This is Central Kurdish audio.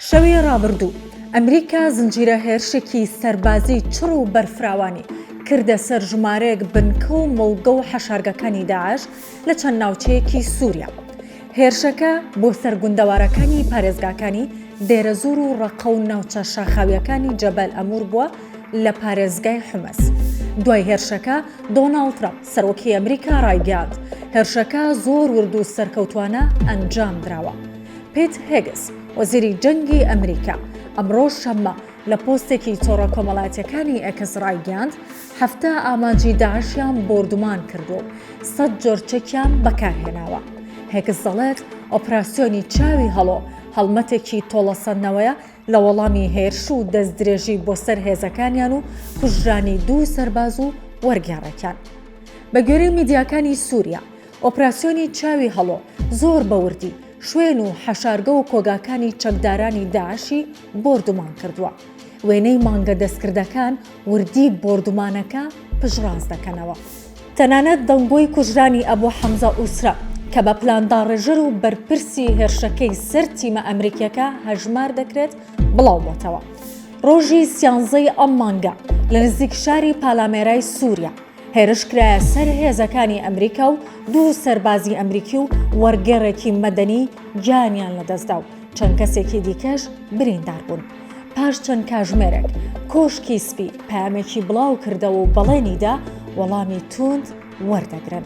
شەوی ڕابردوو ئەمریکا زنجیرە هێرشێکی سەربازی چڕ و بەرفراوانی کردە سەر ژمارەیەک بنکە و مڵگە و حەشارگەکانی داعش لە چەند ناوچەیەکی سووریا. هێرشەکە بۆ سەرگوندەوارەکانی پارێزگاکانی دێرەزور و ڕەقە و ناوچە شاخاویەکانی جەبەل ئەمور بووە لە پارێزگای حومەس. دوای هێرشەکە دۆناڵد ترامپ سەرۆکی ئەمریکا ڕایگەیاند هێرشەکە زۆر ورد و سەرکەوتوانە ئەنجام دراوە. پیت هێگس وەزیری جەنگی ئەمریکا ئەمڕۆ شەممە لە پۆستێکی تۆڕە کۆمەڵایەتیەکانی ئەکس ڕایگەیاند هەفتە ئامانجی داعشیان بۆردومان کردووە و 100 جۆرچێکیان بەکارهێناوە. هێگس دەڵێت ئۆپراسیۆنی چاوی هەڵۆ هەڵمەتێکی تۆڵەسەندنەوەیە لە وەڵامی هێرش و دەستدرێژی بۆ سەر هێزەکانیان و کوژرانی 2 سەرباز و وەرگێڕەکان. بە گوێرەی میدیاکانی سووریا ئۆپراسیۆنی چاوی هەڵۆ زۆر بەوردی شوێن و حەشارگە و کۆگاکانی چەکدارانی داعشی بۆردومان کردووە. وێنەی مانگە دەستکردەکان وردی بۆردومانەکە پشڕاست دەکەنەوە. تەنانەت دەنگۆی کوژرانی ئەبوو حەمزە ئوسرە کە بە پلانداڕێژەر و بەرپرسی هێرشەکەی سەر تیمە ئەمریکیەکە هەژمار دەکرێت بڵاو بۆتەوە. ڕۆژی 13 ئەم مانگە لە نزیک شاری پالامێرای سووریا هێرش کرایە سەر هێزەکانی ئەمریکا و 2 سەربازی ئەمریکی و وەرگێڕێکی مەدەنی گیانیان لەدەستدا و چەند کەسێکی دیکەش بریندار بوون. پاش چەند کاتژمێرێک کۆشکی سپی پەیامێکی بڵاو کردەوە و بەڵێنیدا وەڵامی توند وەردەگرن.